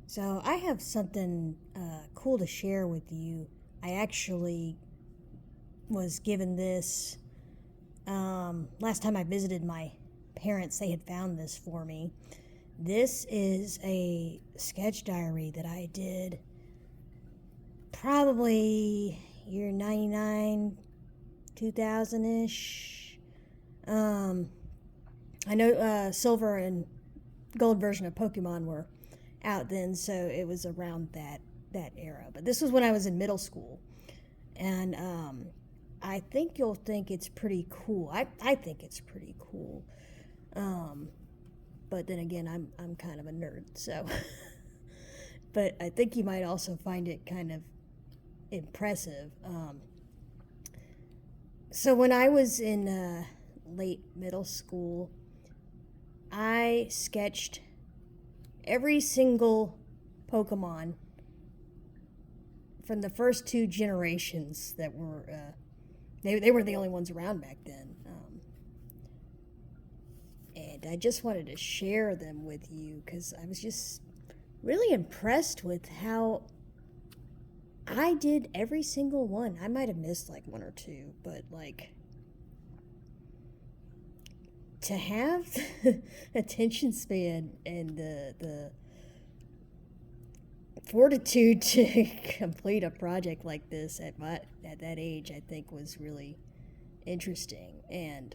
So I have something cool to share with you. I actually was given this last time I visited my parents. They had found this for me. This is a sketch diary that I did probably year 99, 2000-ish. I know silver and gold version of Pokemon were out then, so it was around that era. But this was when I was in middle school, and I think you'll think it's pretty cool. I think it's pretty cool. But then again, I'm kind of a nerd, so. But I think you might also find it kind of impressive. So when I was in late middle school, I sketched every single Pokemon from the first two generations that were, they were the only ones around back then. And I just wanted to share them with you because I was just really impressed with how I did every single one. I might have missed like one or two, but like to have the attention span and the fortitude to complete a project like this at that age, I think was really interesting. And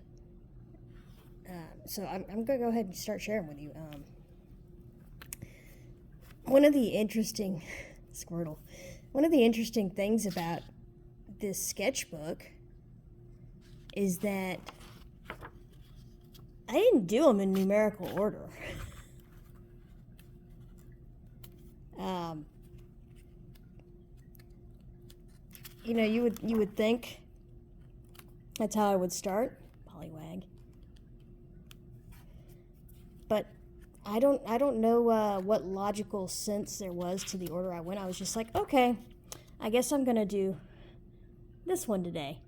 so I'm going to go ahead and start sharing with you. One of the interesting Squirtle. One of the interesting things about this sketchbook is that I didn't do them in numerical order. You would think that's how I would start, Poliwag. But I don't know what logical sense there was to the order I went. I was just like, okay, I guess I'm gonna do this one today.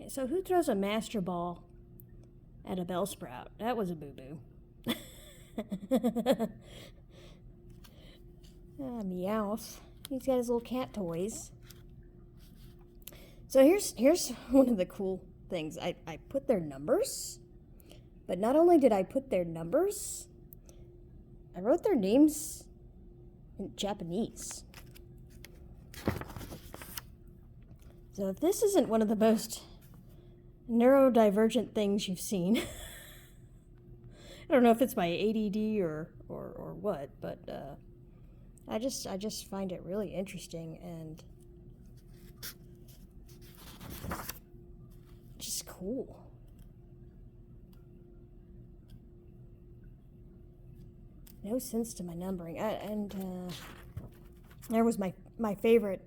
So who throws a master ball at a Bellsprout? That was a boo-boo. Meowth. He's got his little cat toys. So here's one of the cool things. I put their numbers. But not only did I put their numbers, I wrote their names in Japanese. So if this isn't one of the most neurodivergent things you've seen, I don't know if it's my ADD or what, but I just find it really interesting and just cool. No sense to my numbering. There was my favorite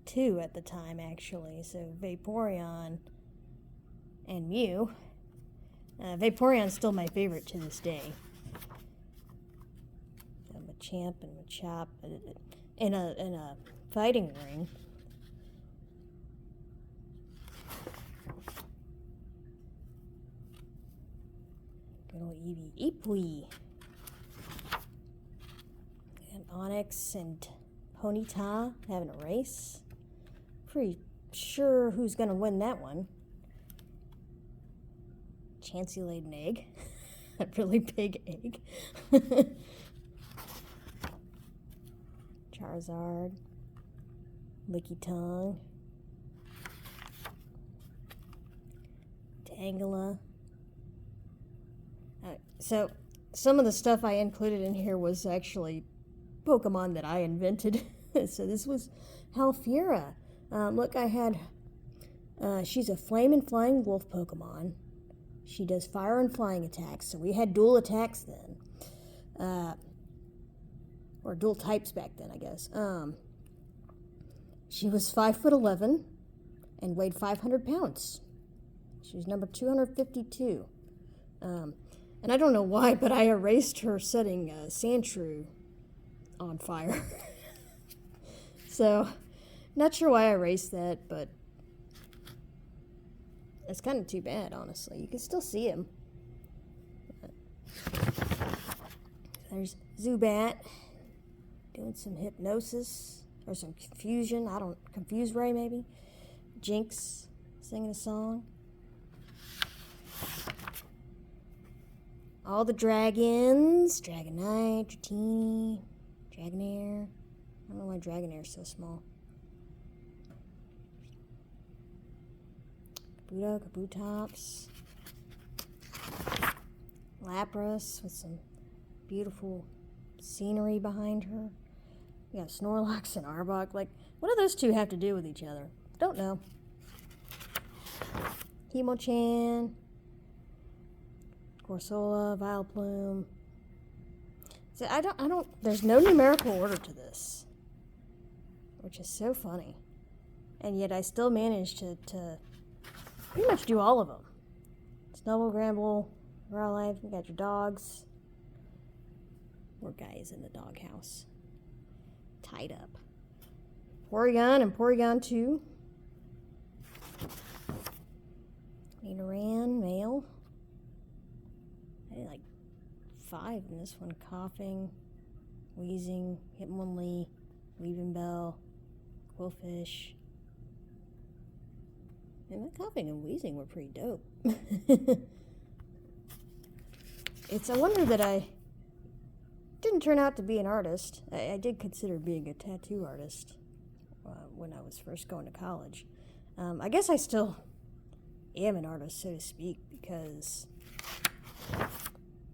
two at the time, actually. So Vaporeon and Mew. Vaporeon's still my favorite to this day. Machamp and Machop in a fighting ring. Good old Eevee. Eepwee. Onyx and Ponyta having a race. Pretty sure who's going to win that one. Chansey laid an egg. A really big egg. Charizard. Lickitung. Tangela. So some of the stuff I included in here was actually Pokemon that I invented. So this was Halfira. Look, I had, she's a flame and flying wolf Pokemon. She does fire and flying attacks, so we had dual attacks then. Or dual types back then, I guess. She was 5'11" and weighed 500 pounds. She was number 252. And I don't know why, but I erased her setting Sandshrew on fire. So, not sure why I erased that, but it's kind of too bad, honestly. You can still see him. There's Zubat, doing some hypnosis or some confusion. Confuse Ray maybe. Jinx singing a song. All the dragons. Dragonite, Dratini, Dragonair. I don't know why Dragonair's so small. Kabuto, Kabutops. Lapras with some beautiful scenery behind her. We got Snorlax and Arbok. Like, what do those two have to do with each other? Don't know. Hemochan. Corsola, Vileplume. See, there's no numerical order to this, which is so funny. And yet I still managed to pretty much do all of them. Snubble, Gramble, Rowlife, you got your dogs. Poor guy is in the doghouse. Tied up. Porygon and Porygon 2. Nidoran, male. I did like 5 in this one. Coughing, wheezing, Hitmonlee, Weaving Quillfish. And my coughing and wheezing were pretty dope. It's a wonder that I didn't turn out to be an artist. I did consider being a tattoo artist when I was first going to college. I guess I still am an artist, so to speak, because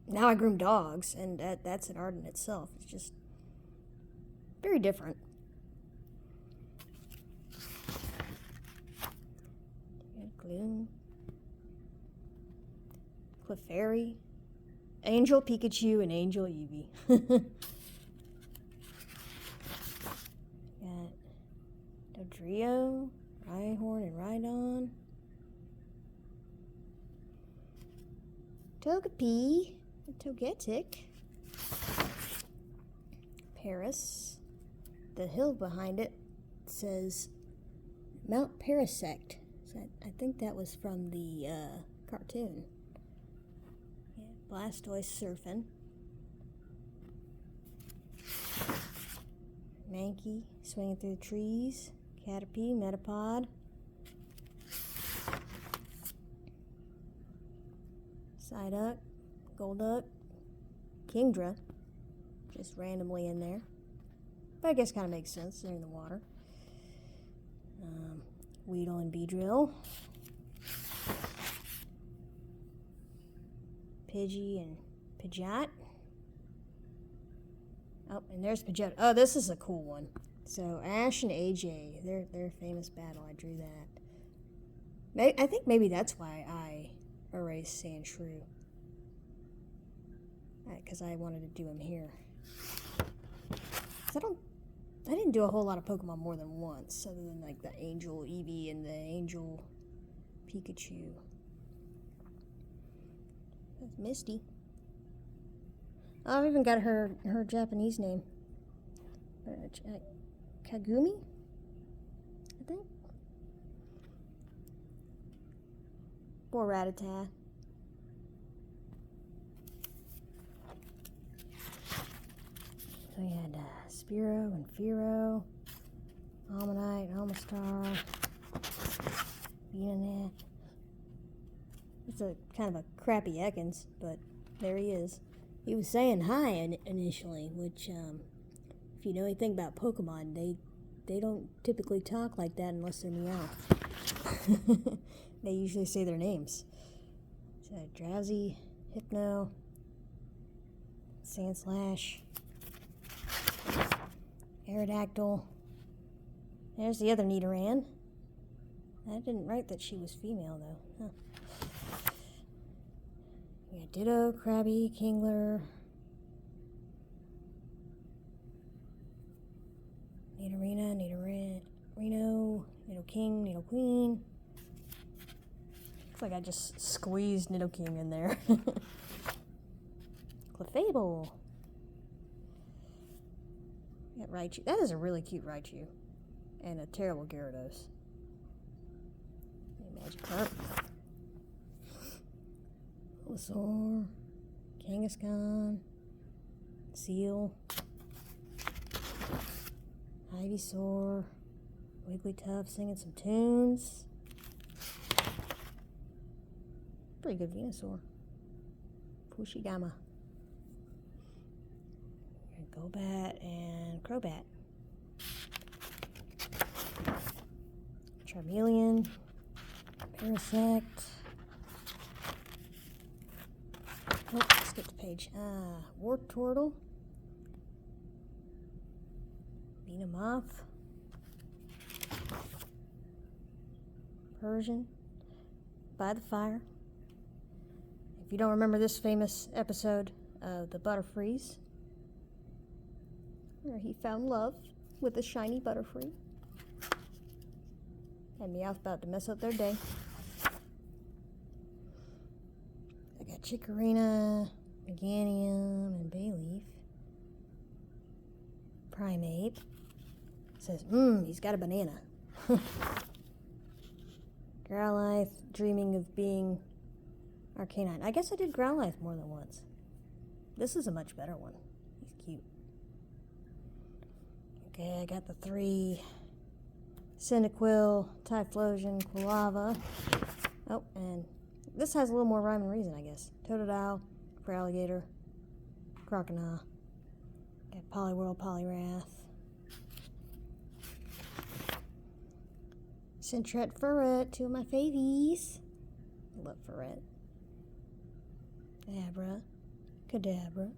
now I groom dogs, and that's an art in itself. It's just very different. Gloom. Clefairy. Angel Pikachu and Angel Eevee. Got Dodrio, Rhyhorn and Rhydon. Togepi, Togetic. Paris. The hill behind it says Mount Parasect. So I think that was from the cartoon. Yeah, Blastoise surfing. Mankey swinging through the trees. Caterpie, Metapod. Psyduck, Golduck, Kingdra, just randomly in there. But I guess kind of makes sense, they're in the water. Weedle and Beedrill. Pidgey and Pidgeot. Oh, and there's Pidgeot. Oh, this is a cool one. So Ash and AJ, their famous battle. I drew that. I think maybe that's why I erased Sandshrew. Because I wanted to do him here. I didn't do a whole lot of Pokemon more than once, other than like the Angel Eevee and the Angel Pikachu. That's Misty. Oh, I've even got her Japanese name. Kagumi, I think. Or Rattata. So we had Spearow and Fearow, Almanite, Almastar, Venonat. It's a kind of a crappy Ekans, but there he is. He was saying hi initially, which, if you know anything about Pokemon, they don't typically talk like that unless they're Meowth. They usually say their names. So Drowsy, Hypno, Sandslash, Aerodactyl. There's the other Nidoran. I didn't write that she was female, though. Huh. We got Ditto, Krabby, Kingler, Nidorina, Nidorino, Nidoking, Nidoqueen. Looks like I just squeezed Nidoking in there. Clefable. We got Raichu. That is a really cute Raichu. And a terrible Gyarados. Magikarp. Venusaur. Kangaskhan. Seal. Ivysaur. Wigglytuff singing some tunes. Pretty good Venusaur. Fushigama. Golbat and Crobat. Charmeleon. Parasect. Oh, skip the page. Wartortle. Venomoth. Persian. By the Fire. If you don't remember this famous episode of the Butterfrees, where he found love with a shiny Butterfree. And Meowth about to mess up their day. I got Chikorita, Meganium, and Bayleaf. Primeape. Says, he's got a banana. Growlithe, dreaming of being Arcanine. I guess I did Growlithe more than once. This is a much better one. He's cute. Okay, I got the 3 Cyndaquil, Typhlosion, Quilava. Oh, and this has a little more rhyme and reason, I guess. Totodile, Feraligatr, Croconaw. Got Poliwhirl, Poliwrath. Sentret, Furret, 2 of my favies. I love Furret. Abra, Kadabra.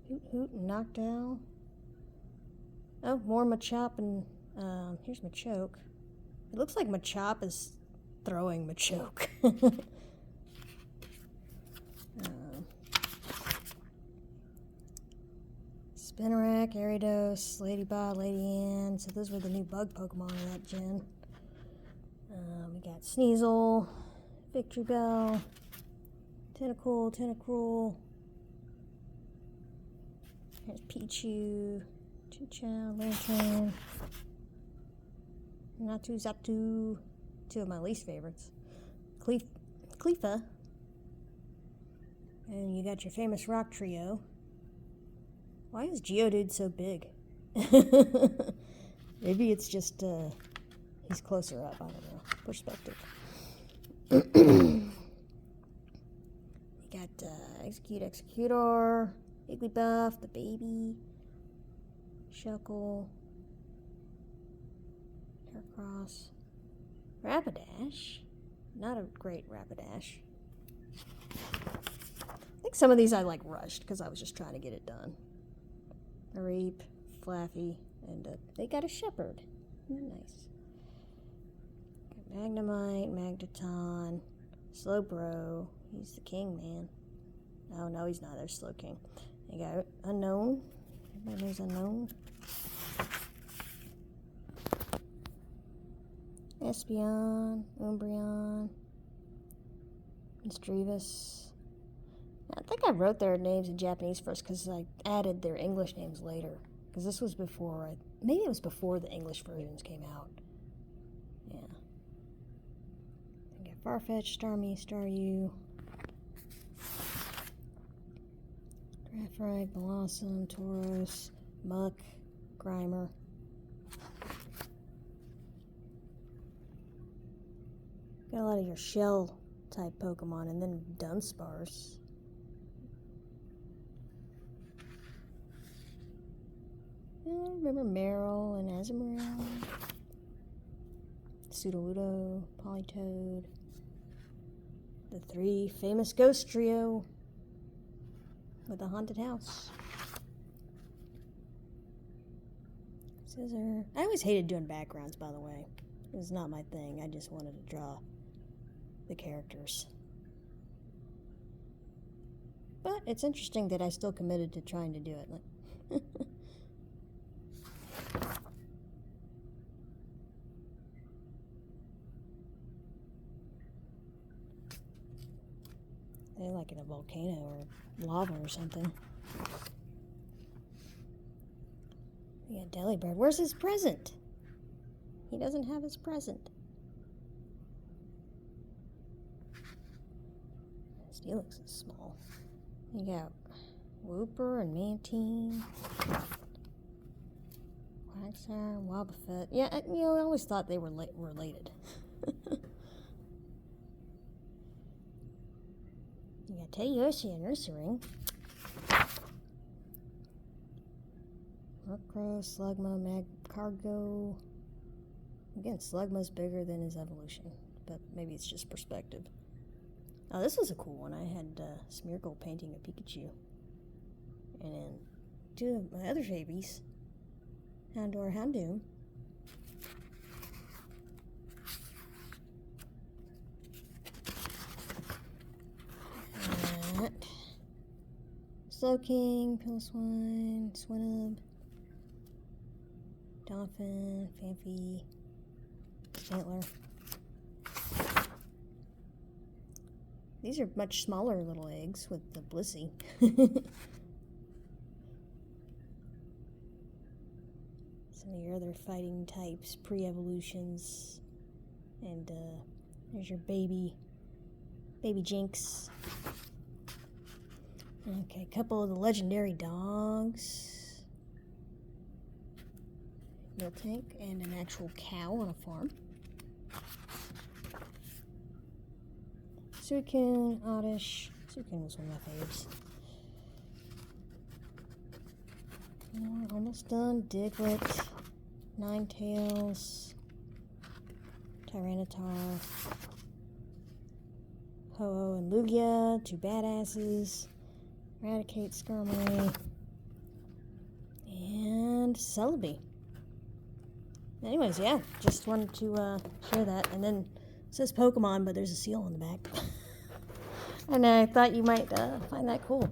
Hoot Hoot and Noctowl. Oh, more Machop and, here's Machoke. It looks like Machop is throwing Machoke. Spinarak, Ariados, Ladybot, Lady Ann. So those were the new bug Pokemon in that gen. We got Sneasel, Victory Bell, Tentacruel. Here's Pichu, Chichao, Lantern, Zatu, 2 of my least favorites. Cleafa. And you got your famous rock trio. Why is Geodude so big? Maybe it's just, he's closer up. I don't know. Perspective. You got Executor, Igglybuff, the baby, Shuckle, Heracross, Rapidash. Not a great Rapidash. I think some of these I rushed because I was just trying to get it done. Reap, Flaffy, and they got a Shepherd. Nice. Got Magnemite, Magneton, Slowbro. He's the king, man. Oh, no, he's not. There's Slowking. You got Unknown. Everybody knows Unknown. Espeon, Umbreon, Misdreavus. I think I wrote their names in Japanese first because I added their English names later. Because this was before, maybe it was before the English versions came out. Yeah. I got Farfetch, Starmie, Staryu, Graphrite, Blossom, Tauros, Muck, Grimer. Got a lot of your shell type Pokemon, and then Dunsparce. I remember Meryl and Azumarill, Sudowoodo, Politoed, the 3 famous Ghost Trio with the haunted house. Scissor. I always hated doing backgrounds, by the way. It was not my thing. I just wanted to draw the characters. But it's interesting that I still committed to trying to do it. They're like in a volcano or lava or something. We got Delibird. Where's his present? He doesn't have his present. Steelix is small. You got Whooper and Mantine. Quagsire and Wobbuffet. Yeah, I always thought they were related. You got Teddiursa and Ursaring. Murkrow, Slugma, Magcargo. Again, Slugma's bigger than his evolution, but maybe it's just perspective. Oh, this was a cool one. I had Smeargle painting a Pikachu. And then two of my other babies, Houndour, Houndoom. Slowking, Piloswine, Swinub, Dolphin, Fanfy, Stantler. These are much smaller little eggs with the Blissey. Some of your other fighting types, pre-evolutions. And there's your baby Jinx. Okay, a couple of the legendary dogs. Miltank and an actual cow on a farm. Suicune, Oddish. Suicune was one of my faves. Almost done. Diglett, Ninetales, Tyranitar, Ho-Oh and Lugia, two badasses. Eradicate, Skarmory, and Celebi. Anyways, yeah, just wanted to share that. And then it says Pokemon, but there's a seal on the back. And I thought you might find that cool.